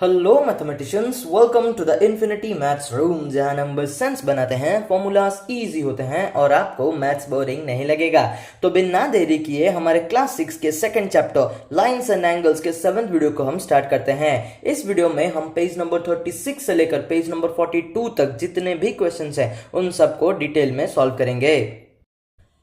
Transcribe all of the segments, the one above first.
Hello mathematicians, welcome to the infinity maths room, जहां number sense बनाते हैं, formulas easy होते हैं और आपको मैथ्स बोरिंग नहीं लगेगा। तो बिना देरी किए हमारे क्लास 6 के second chapter lines and angles के 7th वीडियो को हम स्टार्ट करते हैं। इस वीडियो में हम पेज नंबर 36 से लेकर पेज नंबर 42 तक जितने भी क्वेश्चंस हैं उन सबको डिटेल में सॉल्व करेंगे।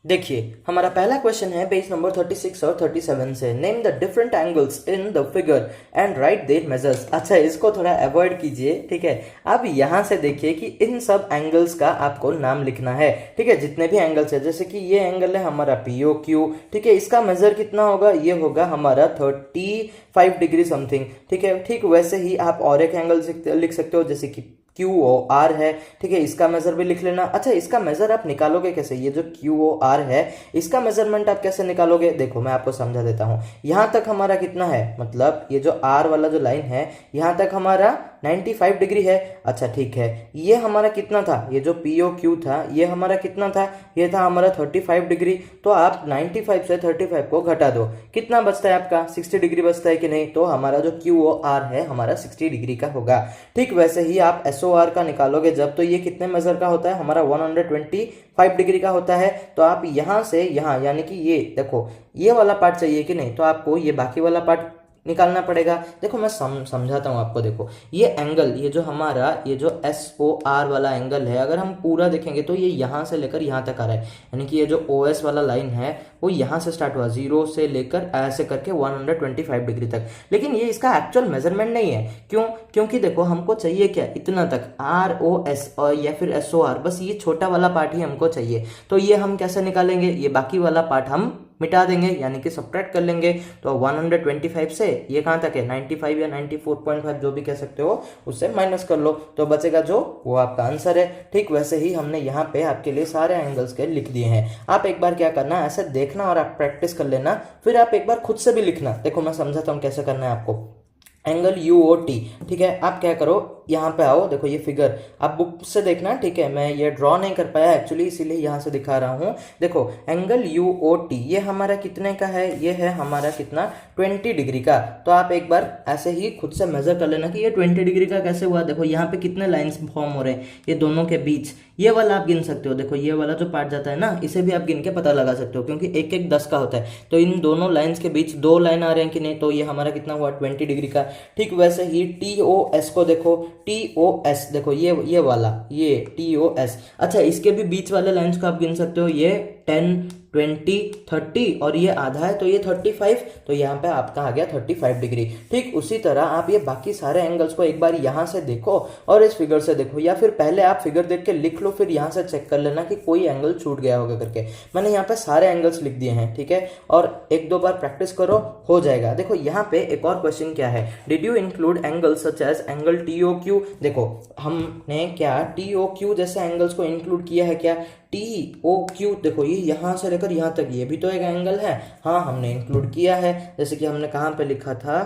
देखिए, हमारा पहला क्वेश्चन है पेज नंबर 36 और 37 से। Name the different angles in the figure and right there measures. अच्छा, इसको थोड़ा अवॉइड कीजिए, ठीक है। अब यहाँ से देखिए कि इन सब एंगल्स का आपको नाम लिखना है, ठीक है। जितने भी एंगल्स है, जैसे कि ये एंगल है हमारा POQ, ठीक है। इसका मेजर कितना होगा? ये होगा हमारा 35 डिग्री समथिंग, ठीक है। ठीक वैसे ही आप और एक एंगल लिख सकते हो, जैसे कि QOR है, ठीक है। इसका मेजर भी लिख लेना। अच्छा, इसका मेजर आप निकालोगे कैसे? ये जो QOR है, इसका मेजरमेंट आप कैसे निकालोगे? देखो, मैं आपको समझा देता हूं। यहां तक हमारा कितना है, मतलब ये जो R वाला जो लाइन है, यहां तक हमारा 95 डिग्री है। अच्छा, ठीक है। ये हमारा कितना था? ये जो POQ था, ये हमारा कितना था? ये था हमारा 35 डिग्री। तो आप 95 से 35 को घटा दो, कितना बचता है आपका? 60 डिग्री बचता है कि नहीं? तो हमारा जो QOR है हमारा 60 डिग्री का होगा। ठीक वैसे ही आप SOR का निकालोगे जब, तो ये कितने मेजर का होता है? हमारा 125 डिग्री का होता है। तो आप यहां से यहां, यानी कि ये देखो, ये वाला पार्ट चाहिए कि नहीं, तो आपको ये बाकी वाला पार्ट निकालना पड़ेगा। देखो, मैं समझाता हूं आपको। देखो, ये एंगल, ये जो हमारा ये जो SOR वाला एंगल है, अगर हम पूरा देखेंगे तो ये यहां से लेकर यहां तक आ रहा है, यानी कि ये जो OS वाला लाइन है वो यहां से स्टार्ट हुआ, 0 से लेकर ऐसे करके 125 डिग्री तक। लेकिन ये इसका एक्चुअल मेजरमेंट नहीं है। क्यों? क्योंकि देखो, हमको चाहिए क्या? इतना तक, ROS और या फिर SOR, बस ये छोटा वाला पार्ट ही हमको चाहिए। तो ये हम कैसे निकालेंगे? ये बाकी वाला पार्ट हम मिटा देंगे, यानी कि सब्ट्रैक्ट कर लेंगे। तो 125 से ये कहां तक है? 95 या 94.5, जो भी कह सकते हो, उससे माइनस कर लो, तो बचेगा जो, वो आपका आंसर है। ठीक वैसे ही हमने यहाँ पे आपके लिए सारे एंगल्स के लिख दिए हैं। आप एक बार क्या करना, ऐसे देखना और आप प्रैक्टिस कर लेना, फिर आप एक बार खुद से भी लिखना। देखो, मैं समझाता हूँ कैसे करना है आपको। एंगल UOT, ठीक है। आप क्या करो, यहाँ पे आओ, देखो ये फिगर आप बुक से देखना, ठीक है। मैं ये ड्रॉ नहीं कर पाया एक्चुअली, इसीलिए यहाँ से दिखा रहा हूँ। देखो, एंगल UOT ये हमारा कितने का है? ये है हमारा कितना? 20 डिग्री का। तो आप एक बार ऐसे ही खुद से मेजर कर लेना कि ये 20 डिग्री का कैसे हुआ। देखो, यहाँ पे कितने लाइन्स फॉर्म हो रहे हैं ये दोनों के बीच। ये वाला आप गिन सकते हो। देखो, ये वाला जो पार्ट जाता है ना, इसे भी आप गिन के पता लगा सकते हो, क्योंकि एक एक 10 का होता है। तो इन दोनों लाइन्स के बीच 2 लाइन आ रहे हैं कि नहीं, तो ये हमारा कितना हुआ? 20 डिग्री का। ठीक वैसे ही TOS को देखो, TOS देखो, ये वाला, ये TOS। अच्छा, इसके भी बीच वाले लाइंस को आप गिन सकते हो। ये 10, 20, 30 और ये आधा है, तो ये 35। तो यहाँ पे आपका आ गया 35 डिग्री। ठीक उसी तरह आप ये बाकी सारे एंगल्स को एक बार यहाँ से देखो और इस फिगर से देखो, या फिर पहले आप फिगर देख के लिख लो, फिर यहाँ से चेक कर लेना कि कोई एंगल छूट गया होगा करके। मैंने यहाँ पे सारे एंगल्स लिख दिए हैं, ठीक है। और एक दो बार प्रैक्टिस करो, हो जाएगा। देखो, यहाँ पे एक और क्वेश्चन क्या है, did you include angles such as angle TOQ। देखो, हमने क्या TOQ जैसे एंगल्स को इंक्लूड किया है क्या? TOQ देखो, ये यहाँ से लेकर यहाँ तक, ये भी तो एक एंगल है। हाँ, हमने इंक्लूड किया है। जैसे कि हमने कहाँ पे लिखा था,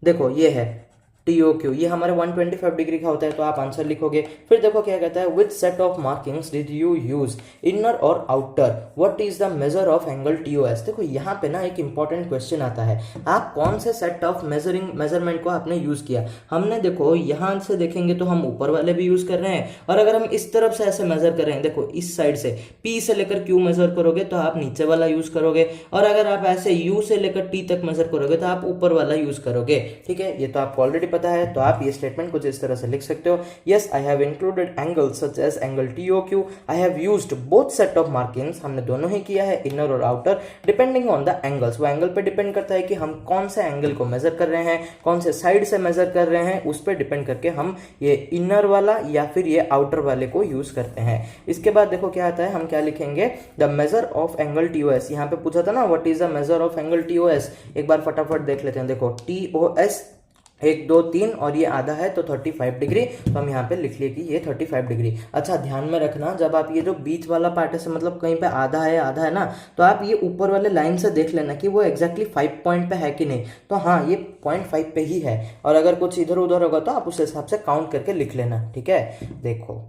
देखो ये है TOQ, ये हमारे 125 डिग्री का होता है। तो आप आंसर लिखोगे। फिर देखो क्या कहता है, which set of markings did you use, inner और outer, what is the measure of angle TOS। देखो, यहाँ पे ना एक इंपॉर्टेंट क्वेश्चन आता है, आप कौन से सेट ऑफ मेजरमेंट को आपने यूज किया। हमने देखो, यहाँ से देखेंगे तो हम ऊपर वाले भी यूज कर रहे हैं, और अगर हम इस तरफ से ऐसे मेजर कर रहे हैं, देखो इस साइड से P से लेकर Q मेजर करोगे तो आप नीचे वाला यूज करोगे, और अगर आप ऐसे U से लेकर T तक मेजर करोगे तो आप ऊपर वाला यूज करोगे। ठीक है, ये तो आपको ऑलरेडी पता है। तो आप ये स्टेटमेंट कुछ इस तरह से लिख सकते हो, yes I have included angles such as angle TOQ, I have used both set of markings, हमने दोनों ही किया है, इनर और outer, depending on the angles. वो एंगल पे डिपेंड करता है कि हम कौन से एंगल को मेजर कर रहे हैं, कौन से साइड से मेजर कर रहे हैं, उस पर डिपेंड करके हम ये इनर वाला या फिर ये आउटर वाले को यूज करते हैं। इसके बाद देखो क्या आता है, हम क्या लिखेंगे, the measure of angle TOS। यहाँ पे पूछा था ना, what is the measure of angle TOS। एक बार फटाफट देख लेते हैं। देखो, TOS 1, 2, 3 और ये आधा है, तो 35 डिग्री। तो हम यहाँ पे लिख लिए कि ये 35 डिग्री। अच्छा, ध्यान में रखना, जब आप ये जो बीच वाला पार्ट है, मतलब कहीं पे आधा है ना, तो आप ये ऊपर वाले लाइन से देख लेना कि वो एग्जैक्टली 5 पॉइंट पे है कि नहीं। तो हाँ, ये 0.5 पे ही है, और अगर कुछ इधर उधर होगा तो आप उस हिसाब से काउंट करके लिख लेना। ठीक है, देखो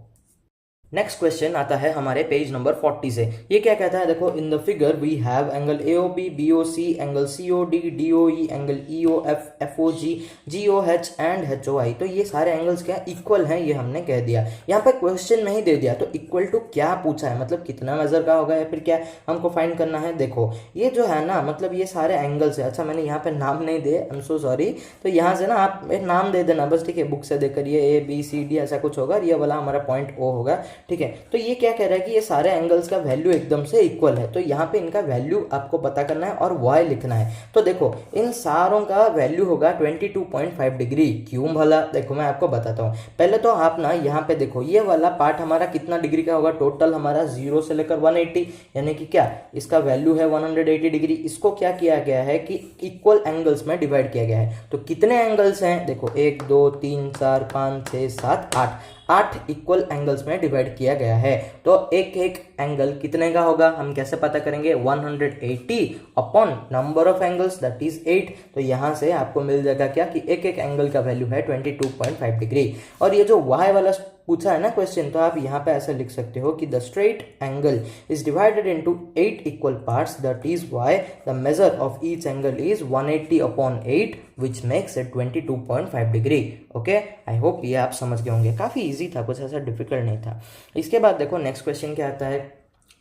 नेक्स्ट क्वेश्चन आता है हमारे पेज नंबर 40 से। ये क्या कहता है, देखो in the figure we have angle AOB, BOC, angle COD, DOE, angle EOF, FOG, GOH and HOI. तो ये सारे एंगल्स क्या इक्वल हैं, ये हमने कह दिया। यहाँ पे क्वेश्चन नहीं दे दिया, तो इक्वल टू क्या पूछा है, मतलब कितना मेजर का होगा या फिर क्या हमको फाइंड करना है। देखो ये जो है ना, मतलब ये सारे एंगल्स है। अच्छा मैंने यहाँ पे नाम नहीं दिए, आई एम सो सॉरी। तो यहाँ से ना आप एक नाम दे देना बस, ठीक है, बुक से देकर ये ए बी सी डी ऐसा कुछ होगा, ये वाला हमारा पॉइंट ओ होगा, ठीक है। तो ये क्या कह रहा है कि ये सारे एंगल्स का वैल्यू एकदम से इक्वल है, तो यहाँ पे इनका वैल्यू आपको पता करना है और y लिखना है। तो देखो इन सारों का वैल्यू होगा 22.5 डिग्री। क्यों भला, देखो मैं आपको बताता हूँ। पहले तो आप ना यहाँ पे देखो, ये वाला पार्ट हमारा कितना डिग्री का होगा, टोटल हमारा 0 से लेकर 180, यानी कि क्या इसका वैल्यू है 180 डिग्री। इसको क्या किया गया है कि इक्वल एंगल्स में डिवाइड किया गया है। तो कितने एंगल्स हैं, देखो 1 2 3 4 5 6 7 8 इक्वल एंगल्स में डिवाइड किया गया है। तो एक एक एंगल कितने का होगा, हम कैसे पता करेंगे, 180 upon number of angles that is 8। तो यहां से आपको मिल जाएगा क्या कि एक एक एंगल का वैल्यू है 22.5 डिग्री। और ये जो y वाला पूछा है ना क्वेश्चन, तो आप यहाँ पे ऐसे लिख सकते हो कि the straight angle is divided into 8 equal parts, that is why the measure of each angle is 180 upon 8 which makes it 22.5 degree. Okay, I hope ये आप समझ गए होंगे, काफी इजी था, कुछ ऐसा डिफिकल्ट नहीं था। इसके बाद देखो नेक्स्ट क्वेश्चन क्या आता है,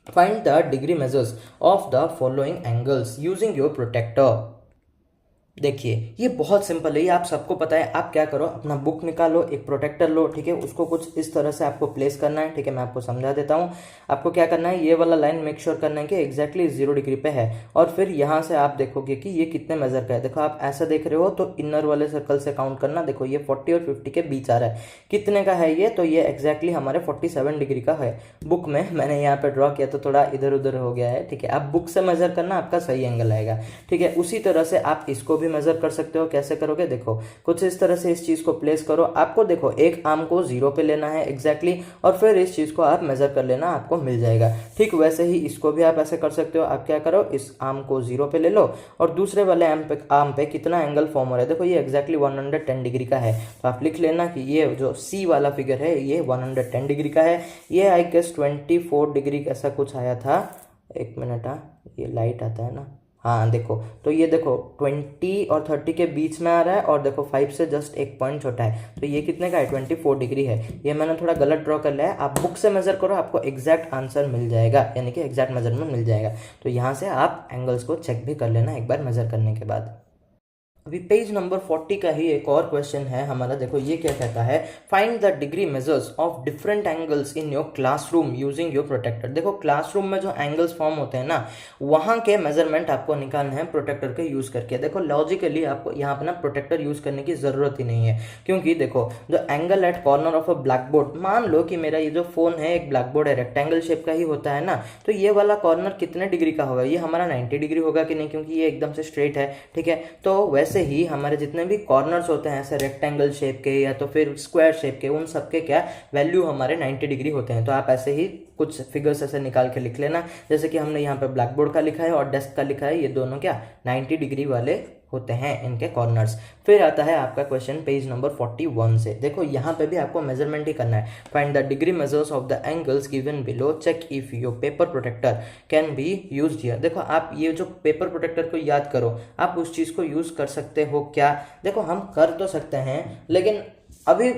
find the degree measures of the following angles using your protractor. देखिए ये बहुत सिंपल है, ये आप सबको पता है। आप क्या करो, अपना बुक निकालो, एक प्रोटेक्टर लो, ठीक है, उसको कुछ इस तरह से आपको प्लेस करना है, ठीक है। मैं आपको समझा देता हूँ। आपको क्या करना है, ये वाला लाइन मेक श्योर करना है कि एग्जैक्टली 0 डिग्री पे है। और फिर यहाँ से आप देखोगे कि ये कितने मेजर का है। देखो आप ऐसा देख रहे हो तो इनर वाले सर्कल से काउंट करना। देखो ये 40 और 50 के बीच आ रहा है। कितने का है ये, तो ये एग्जैक्टली हमारे 47 डिग्री का है। बुक में मैंने यहाँ पे ड्रॉ किया तो थोड़ा इधर उधर हो गया है, ठीक है। आप बुक से मेजर करना, आपका सही एंगल आएगा, ठीक है। उसी तरह से आप इसको भी मेजर कर सकते हो। कैसे करोगे, देखो कुछ इस तरह से इस चीज को प्लेस करो। आपको देखो एक आर्म को 0 पे लेना है एग्जैक्टली, और फिर इस चीज को आप मेजर कर लेना, आपको मिल जाएगा। ठीक वैसे ही इसको भी आप ऐसे कर सकते हो। आप क्या करो, इस आर्म को 0 पे ले लो और दूसरे वाले आर्म पे कितना एंगल फॉर्म हो रहा है, देखो ये एग्जैक्टली 110 डिग्री का है। तो आप लिख लेना कि ये जो सी वाला फिगर है ये 110 डिग्री का है। ये आई गेस 24 डिग्री ऐसा कुछ आया था। एक मिनट, हाँ ये लाइट आता है ना, हाँ देखो, तो ये देखो 20 और 30 के बीच में आ रहा है, और देखो 5 से जस्ट एक पॉइंट छोटा है। तो ये कितने का है, 24 डिग्री है। ये मैंने थोड़ा गलत ड्रॉ कर लिया है। आप बुक से मेजर करो, आपको एग्जैक्ट आंसर मिल जाएगा, यानी कि एग्जैक्ट मेजरमेंट मिल जाएगा। तो यहाँ से आप एंगल्स को चेक भी कर लेना एक बार मेजर करने के बाद। अभी पेज नंबर 40 का ही एक और क्वेश्चन है हमारा। देखो ये क्या कहता है, find the degree measures of different angles in your classroom using your protractor. देखो क्लासरूम में जो एंगल्स फॉर्म होते हैं ना, वहां के मेजरमेंट आपको निकालने हैं प्रोटेक्टर के यूज करके। देखो लॉजिकली आपको यहाँ पे ना प्रोटेक्टर यूज करने की जरूरत ही नहीं है, क्योंकि देखो जो angle at corner of a blackboard, मान लो कि मेरा ये जो फोन है एक ब्लैक बोर्ड है, रेक्टेंगल शेप का ही होता है ना, तो ये वाला कॉर्नर कितने डिग्री का होगा, ये हमारा 90 डिग्री होगा कि नहीं, क्योंकि ये एकदम से स्ट्रेट है, ठीक है। तो वैसे ही हमारे जितने भी कॉर्नर्स होते हैं ऐसे रेक्टेंगल शेप के या तो फिर स्क्वायर शेप के, उन सबके क्या वैल्यू हमारे 90 डिग्री होते हैं। तो आप ऐसे ही कुछ फिगर्स ऐसे निकाल के लिख लेना, जैसे कि हमने यहाँ पे ब्लैक बोर्ड का लिखा है और डेस्क का लिखा है, ये दोनों क्या 90 डिग्री वाले होते हैं इनके कॉर्नर्स। फिर आता है आपका क्वेश्चन पेज नंबर 41 से। देखो यहाँ पे भी आपको मेजरमेंट ही करना है। Find the degree measures of the angles given below, check if your paper protractor can be used here. देखो आप ये जो पेपर प्रोटेक्टर को याद करो, आप उस चीज को यूज कर सकते हो क्या, देखो हम कर तो सकते हैं, लेकिन अभी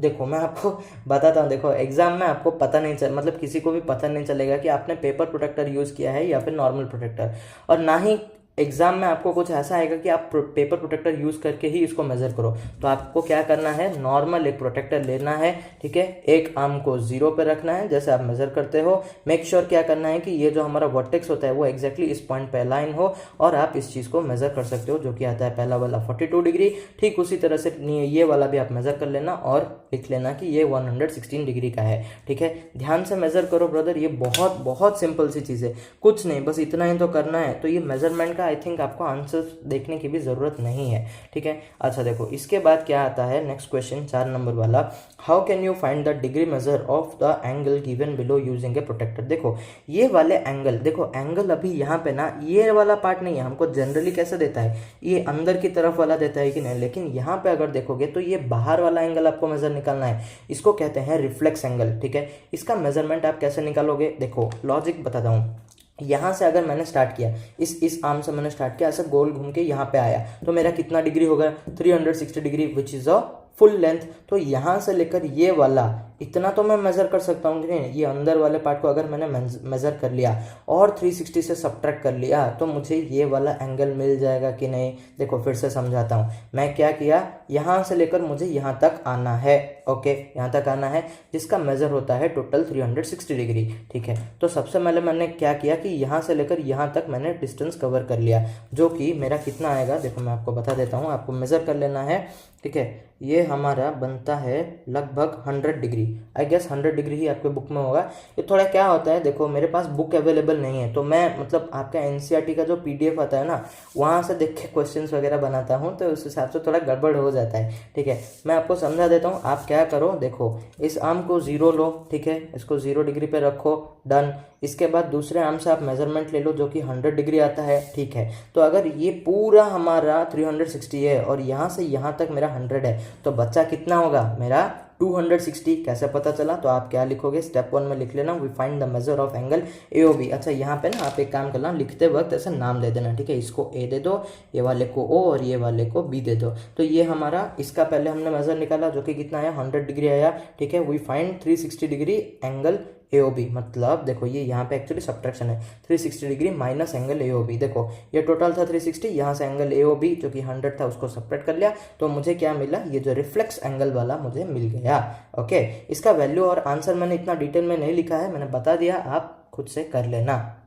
देखो मैं आपको बताता हूँ। देखो एग्जाम में आपको पता नहीं चल, मतलब किसी को भी पता नहीं चलेगा कि आपने पेपर प्रोटेक्टर यूज किया है या फिर नॉर्मल प्रोटेक्टर, और ना ही एग्जाम में आपको कुछ ऐसा आएगा कि आप पेपर प्रोटेक्टर यूज करके ही इसको मेजर करो। तो आपको क्या करना है, नॉर्मल एक प्रोटेक्टर लेना है, ठीक है। एक आर्म को 0 पे रखना है जैसे आप मेजर करते हो। मेक श्योर क्या करना है कि ये जो हमारा वर्टेक्स होता है वो एग्जैक्टली इस पॉइंट पे अलाइन हो, और आप इस चीज को मेजर कर सकते हो, जो कि आता है पहला वाला 42 डिग्री। ठीक उसी तरह से ये वाला भी आप मेजर कर लेना और लिख लेना कि ये 116 डिग्री का है, ठीक है। ध्यान से मेजर करो ब्रदर, ये बहुत बहुत सिंपल सी चीज है, कुछ नहीं, बस इतना ही तो करना है। तो ये मेजरमेंट का आई थिंक आपको आंसर देखने की भी ज़रूरत नहीं है, ठीक है। अच्छा देखो, इसके बाद क्या आता है नेक्स्ट क्वेश्चन 4 नंबर वाला, how can you find the degree measure of the angle given below using a protractor. देखो ये वाले एंगल, देखो एंगल अभी यहाँ पे ना ये वाला पार्ट नहीं है, हमको जनरली कैसे देता है, ये अंदर की तरफ वाला देता है कि नहीं, लेकिन यहाँ पे अगर देखोगे तो ये बाहर वाला एंगल आपको मेजर निकालना है, इसको कहते हैं रिफ्लेक्स एंगल, ठीक है। इसका मेजरमेंट आप कैसे निकालोगे, देखो लॉजिक बताता हूँ। यहाँ से अगर मैंने स्टार्ट किया, इस आर्म से मैंने स्टार्ट किया, ऐसे गोल घूम के यहाँ पे आया, तो मेरा कितना डिग्री होगा, 360 degree, which is a full length. तो यहाँ से लेकर ये वाला इतना तो मैं मेजर कर सकता हूँ कि नहीं, ये अंदर वाले पार्ट को अगर मैंने मेजर कर लिया और 360 से सब्ट्रैक्ट कर लिया तो मुझे ये वाला एंगल मिल जाएगा कि नहीं। देखो फिर से समझाता हूँ, मैं क्या किया, यहाँ से लेकर मुझे यहाँ तक आना है, ओके, यहाँ तक आना है, जिसका मेजर होता है टोटल 360 डिग्री, ठीक है। तो सबसे पहले मैंने क्या किया कि यहाँ से लेकर यहाँ तक मैंने डिस्टेंस कवर कर लिया, जो कि मेरा कितना आएगा, देखो मैं आपको बता देता हूँ, आपको मेजर कर लेना है, ठीक है। ये हमारा बनता है लगभग 100 डिग्री, आई गेस 100 डिग्री ही आपके बुक में होगा। ये थोड़ा क्या होता है, देखो मेरे पास बुक अवेलेबल नहीं है, तो मैं मतलब आपका एनसीईआरटी का जो पीडीएफ आता है ना, वहाँ से देख के क्वेश्चंस वगैरह बनाता हूँ, तो उस हिसाब से थोड़ा गड़बड़ हो जाता है, ठीक है। मैं आपको समझा देता हूँ, आप क्या करो, देखो इस आर्म को 0 लो, ठीक है, इसको 0 डिग्री पे रखो, डन। इसके बाद दूसरे आर्म से आप मेजरमेंट ले लो जो कि 100 डिग्री आता है, ठीक है। तो अगर ये पूरा हमारा 360 है और यहाँ से यहाँ तक मेरा 100 है, तो बच्चा कितना होगा मेरा 260। कैसे पता चला, तो आप क्या लिखोगे, स्टेप 1 में लिख लेना, we find the measure of angle AOB। अच्छा यहाँ पे ना आप एक काम करना, लिखते वक्त ऐसे नाम दे देना, ठीक है, इसको A दे दो, ये वाले को O और ये वाले को B दे दो। तो ये हमारा इसका पहले हमने मेजर निकाला जो कि कितना आया, 100 डिग्री आया, ठीक है। We find 360 degree angle AOB, मतलब देखो ये यहाँ पे एक्चुअली सब्ट्रैक्शन है, 360 डिग्री माइनस एंगल AOB। देखो ये टोटल था 360, यहाँ से एंगल AOB जो कि 100 था उसको सब्ट्रैक्ट कर लिया, तो मुझे क्या मिला, ये जो रिफ्लेक्स एंगल वाला मुझे मिल गया, ओके। इसका वैल्यू और आंसर मैंने इतना डिटेल में नहीं लिखा है, मैंने बता दिया, आप खुद से कर लेना।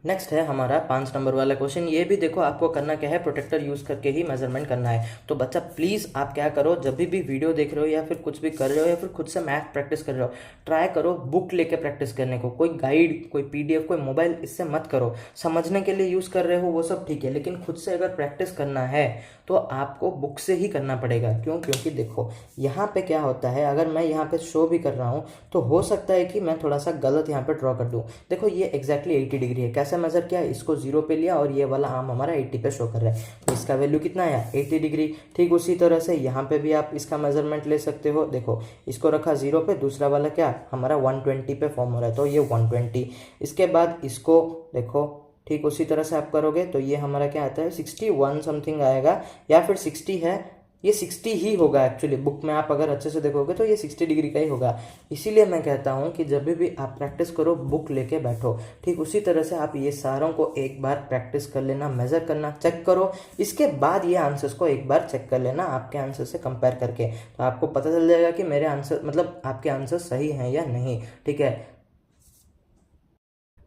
नेक्स्ट है हमारा 5 नंबर वाला क्वेश्चन। ये भी देखो आपको करना क्या है, प्रोटेक्टर यूज करके ही मेजरमेंट करना है। तो बच्चा प्लीज आप क्या करो, जब भी वीडियो देख रहे हो या फिर कुछ भी कर रहे हो या फिर खुद से मैथ प्रैक्टिस कर रहे हो, ट्राई करो बुक लेके प्रैक्टिस करने को, कोई गाइड, कोई पीडीएफ, कोई मोबाइल, इससे मत करो। समझने के लिए यूज कर रहे हो वो सब ठीक है, लेकिन खुद से अगर प्रैक्टिस करना है तो आपको बुक से ही करना पड़ेगा। क्यों, क्योंकि देखो यहाँ पे क्या होता है, अगर मैं यहाँ पे शो भी कर रहा हूँ तो हो सकता है कि मैं थोड़ा सा गलत यहाँ पे ड्रॉ कर दूँ। देखो ये एग्जैक्टली 80 डिग्री है, कैसे मेजर किया, इसको 0 पे लिया और ये वाला आर्म हमारा 80 पे शो कर रहा है, तो इसका वैल्यू कितना आया, 80 डिग्री। ठीक उसी तरह से यहाँ पे भी आप इसका मेजरमेंट ले सकते हो। देखो इसको रखा 0 पे, दूसरा वाला क्या हमारा 120 पे फॉर्म हो रहा है, तो ये 120। इसके बाद इसको देखो ठीक उसी तरह से आप करोगे तो ये हमारा क्या आता है 61 समथिंग आएगा, या फिर 60 है, ये 60 ही होगा एक्चुअली, बुक में आप अगर अच्छे से देखोगे तो ये 60 डिग्री का ही होगा। इसीलिए मैं कहता हूँ कि जब भी आप प्रैक्टिस करो बुक लेके बैठो। ठीक उसी तरह से आप ये सारों को एक बार प्रैक्टिस कर लेना, मेजर करना, चेक करो, इसके बाद ये आंसर्स को एक बार चेक कर लेना आपके आंसर से कंपेयर करके, तो आपको पता चल जाएगा कि मेरे आंसर मतलब आपके आंसर सही हैं या नहीं। ठीक है,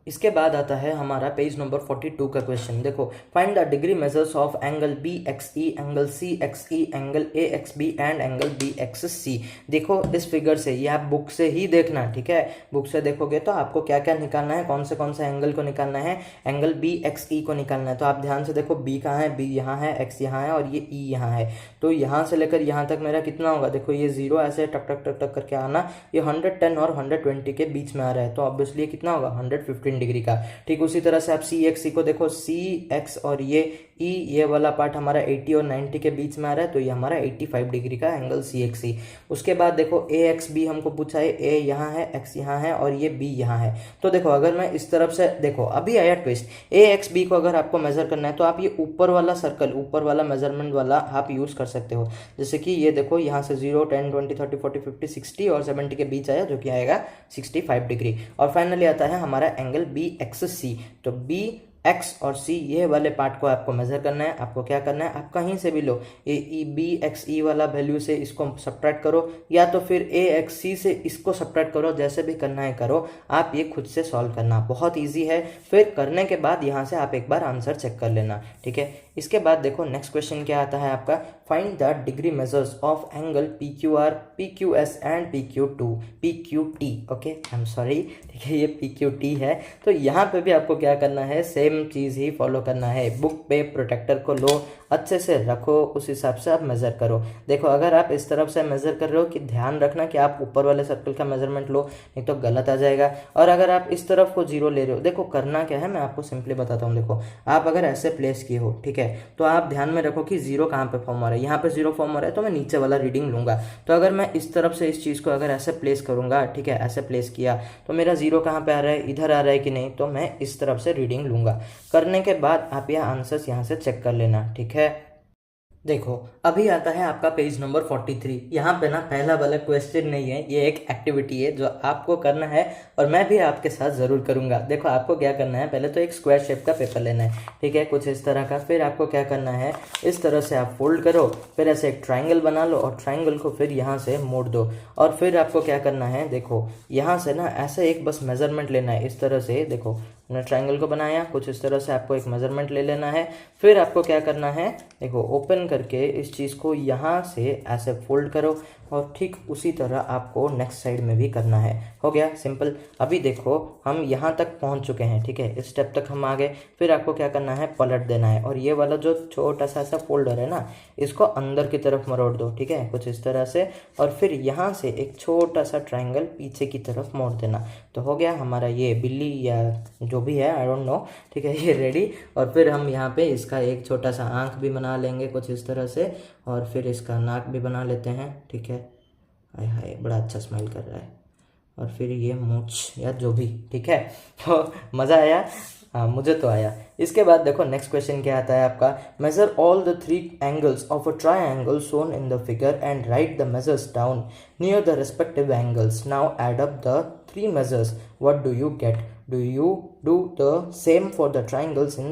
इसके बाद आता है हमारा पेज नंबर 42 का क्वेश्चन। देखो find the degree measures of angle BXE, angle CXE, angle AXB and angle BXC। देखो इस फिगर से, ये आप बुक से ही देखना, ठीक है, बुक से देखोगे तो आपको क्या क्या निकालना है, कौन से एंगल को निकालना है, एंगल BXE को निकालना है। तो आप ध्यान से देखो, B कहाँ है, B यहाँ है, X यहाँ है और ये E यहाँ है। तो यहाँ से लेकर यहाँ तक मेरा कितना होगा, देखो ये 0 ऐसे टक टक टक टक करके आना, ये 110 और 120 के बीच में आ रहा है, तो ऑब्वियसली कितना होगा 115 डिग्री का। ठीक उसी तरह से आप CXE को देखो, CX और ये E, ये वाला पार्ट हमारा 80 और 90 के बीच में आ रहा है, तो ये हमारा 85 डिग्री का एंगल CXE। उसके बाद देखो AXB हमको पूछा है, A यहाँ है, X यहाँ है और ये B यहाँ है। तो देखो अगर मैं इस तरफ से, देखो अभी आया ट्विस्ट, AXB को अगर आपको मेजर करना है तो आप ये ऊपर वाला सर्कल, ऊपर वाला मेजरमेंट वाला आप यूज कर सकते हो। जैसे कि ये देखो यहाँ से 0, 10, 20, 30, 40, 50, 60 और 70 के बीच आया, जो कि आएगा 65 डिग्री। और फाइनली आता है हमारा एंगल BXC। तो B, X और C ये वाले पार्ट को आपको मेजर करना है। आपको क्या करना है, आप कहीं से भी लो, BXE वाला वैल्यू से इसको सब्ट्रैक्ट करो, या तो फिर AXC से इसको सब्ट्रैक्ट करो, जैसे भी करना है करो, आप ये खुद से सॉल्व करना, बहुत इजी है। फिर करने के बाद यहाँ से आप एक बार आंसर चेक कर लेना, ठीक है। इसके बाद देखो नेक्स्ट क्वेश्चन क्या आता है आपका, find the degree measures of angle PQR, PQS and PQT। Okay, I am sorry, ठीक है, ये PQT है। तो यहाँ पे भी आपको क्या करना है, सेम चीज़ ही फॉलो करना है। बुक पे प्रोटेक्टर को लो, अच्छे से रखो, उस हिसाब से आप मेज़र करो। देखो अगर आप इस तरफ से मेज़र कर रहे हो कि ध्यान रखना कि आप ऊपर वाले सर्कल का मेजरमेंट लो, नहीं तो गलत आ जाएगा। और अगर आप इस तरफ को 0 ले रहे हो, देखो करना क्या है मैं आपको सिंपली बताता हूँ। देखो आप अगर ऐसे प्लेस किए हो, ठीक है, तो आप ध्यान में रखो कि 0 कहाँ पे फॉर्म हो रहा है, यहाँ पे 0 फॉर्म हो रहा है, तो मैं नीचे वाला रीडिंग लूंगा। तो अगर मैं इस तरफ से इस चीज़ को अगर ऐसे प्लेस करूंगा, ठीक है, ऐसे प्लेस किया, तो मेरा 0 कहाँ पे आ रहा है, इधर आ रहा है कि नहीं, तो मैं इस तरफ से रीडिंग लूंगा। करने के बाद आप यह आंसर्स यहाँ से चेक कर लेना, ठीक है। देखो अभी आता है आपका पेज नंबर 43। यहाँ पे ना पहला वाला क्वेश्चन नहीं है, ये एक एक्टिविटी है जो आपको करना है और मैं भी आपके साथ ज़रूर करूँगा। देखो आपको क्या करना है, पहले तो एक स्क्वायर शेप का पेपर लेना है, ठीक है, कुछ इस तरह का। फिर आपको क्या करना है, इस तरह से आप फोल्ड करो, फिर ऐसे एक ट्राइंगल बना लो और ट्राइंगल को फिर यहाँ से मोड़ दो। और फिर आपको क्या करना है, देखो यहाँ से ना ऐसे एक बस मेजरमेंट लेना है इस तरह से। देखो हमने ट्राइंगल को बनाया, कुछ इस तरह से आपको एक मेजरमेंट ले लेना है। फिर आपको क्या करना है, देखो ओपन करके इस चीज़ को यहाँ से ऐसे फोल्ड करो और ठीक उसी तरह आपको नेक्स्ट साइड में भी करना है। हो गया सिंपल। अभी देखो हम यहाँ तक पहुँच चुके हैं, ठीक है, इस स्टेप तक हम आ गए। फिर आपको क्या करना है, पलट देना है और ये वाला जो छोटा सा ऐसा फोल्डर है ना, इसको अंदर की तरफ मरोड़ दो, ठीक है, कुछ इस तरह से। और फिर यहाँ से एक छोटा सा ट्राइंगल पीछे की तरफ मोड़ देना। तो हो गया हमारा ये बिल्ली या जो भी है, आई डोंट नो, ठीक है, ये रेडी। और फिर हम यहाँ पे इसका एक छोटा सा आँख भी बना लेंगे कुछ इस तरह से, और फिर इसका नाक भी बना लेते हैं, ठीक है। हाय हाय बड़ा अच्छा स्माइल कर रहा है। और फिर ये मूंछ या जो भी, ठीक है। तो मज़ा आया, हाँ मुझे तो आया। इसके बाद देखो नेक्स्ट क्वेश्चन क्या आता है आपका, measure all the 3 angles of a triangle shown in the figure and write the measures down near the respective angles. Now add up the 3 measures, what do you get? Do you do the same for the triangles in,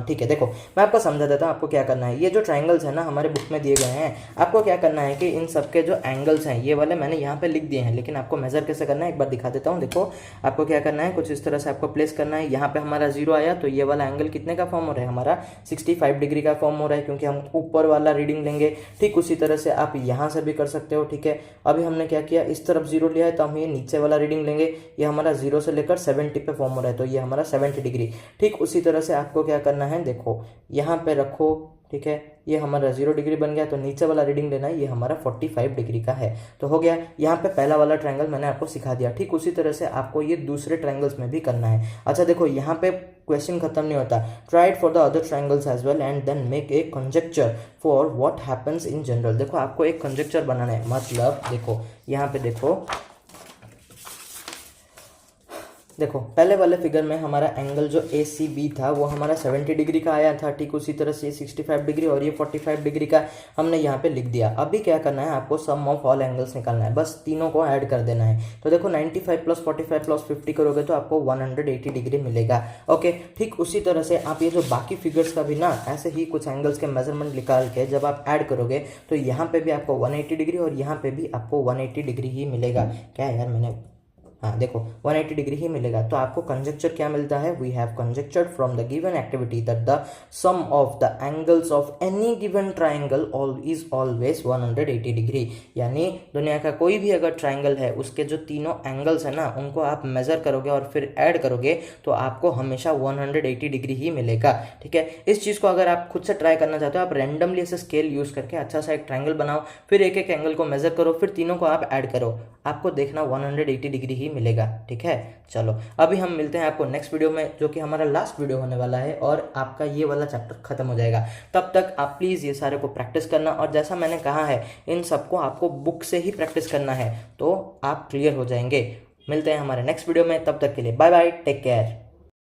ठीक है। देखो मैं आपको समझा देता हूँ आपको क्या करना है। ये जो ट्राइंगल्स है ना हमारे बुक में दिए गए हैं, आपको क्या करना है कि इन सब के जो एंगल्स हैं, ये वाले मैंने यहाँ पे लिख दिए हैं, लेकिन आपको मेजर कैसे करना है एक बार दिखा देता हूँ। देखो आपको क्या करना है, कुछ इस तरह से आपको प्लेस करना है। यहाँ पे हमारा 0 आया, तो ये वाला एंगल कितने का फॉर्म हो रहा है, हमारा 65 डिग्री का फॉर्म हो रहा है, क्योंकि हम ऊपर वाला रीडिंग लेंगे। ठीक उसी तरह से आप यहाँ से भी कर सकते हो, ठीक है। अभी हमने क्या किया, इस तरफ 0 लिया है, तो हम ये नीचे वाला रीडिंग लेंगे। ये हमारा 0 से लेकर 70 पे फॉर्म हो रहा है, तो ये हमारा 70 डिग्री। ठीक उसी तरह से आपको क्या करना है, देखो यहाँ पे रखो, ठीक है, ये हमारा 0 डिग्री बन गया, तो नीचे वाला रीडिंग लेना है, ये हमारा 45 डिग्री का है। तो हो गया, यहाँ पे पहला वाला ट्रायंगल मैंने आपको सिखा दिया। ठीक उसी तरह से आपको ये दूसरे ट्रायंगल्स में भी करना है। अच्छा देखो यहाँ पे क्वेश्चन खत्म नहीं होता, try it for the other triangles as well and then make a conjecture for what happens in general. देखो आपको एक कंजेक्चर बनाना है, मतलब देखो यहाँ पे देखो पहले वाले फिगर में हमारा एंगल जो ACB था वो हमारा 70 डिग्री का आया था। ठीक उसी तरह से 65 डिग्री और ये 45 डिग्री का हमने यहाँ पे लिख दिया। अभी क्या करना है, आपको सम ऑफ ऑल एंगल्स निकालना है, बस तीनों को ऐड कर देना है। तो देखो 95 + 45 + 50 करोगे तो आपको 180 डिग्री मिलेगा। ओके, ठीक उसी तरह से आप ये जो बाकी फिगर्स का भी ना ऐसे ही कुछ एंगल्स के मेजरमेंट निकाल के जब आप ऐड करोगे तो यहाँ पे भी आपको 180 डिग्री और यहाँ पे भी आपको 180 डिग्री ही मिलेगा। क्या यार मैंने, हाँ देखो 180 डिग्री ही मिलेगा। तो आपको कंजेक्चर क्या मिलता है, we have conjectured from the given activity that the sum of the angles of any given triangle is always 180 degree. यानी दुनिया का कोई भी अगर ट्राइंगल है उसके जो तीनों एंगल्स है ना उनको आप मेजर करोगे और फिर ऐड करोगे तो आपको हमेशा 180 डिग्री ही मिलेगा। ठीक है, इस चीज़ को अगर आप खुद से ट्राई करना चाहते हो, आप रैंडमली ऐसे स्केल यूज करके अच्छा सा एक ट्राइंगल बनाओ, फिर एक एक एंगल को मेजर करो, फिर तीनों को आप ऐड करो, आपको देखना 180 डिग्री ही मिलेगा। ठीक है, चलो अभी हम मिलते हैं आपको नेक्स्ट वीडियो में, जो कि हमारा लास्ट वीडियो होने वाला है और आपका ये वाला चैप्टर खत्म हो जाएगा। तब तक आप प्लीज़ ये सारे को प्रैक्टिस करना, और जैसा मैंने कहा है इन सबको आपको बुक से ही प्रैक्टिस करना है, तो आप क्लियर हो जाएंगे। मिलते हैं हमारे नेक्स्ट वीडियो में, तब तक के लिए बाय बाय, टेक केयर।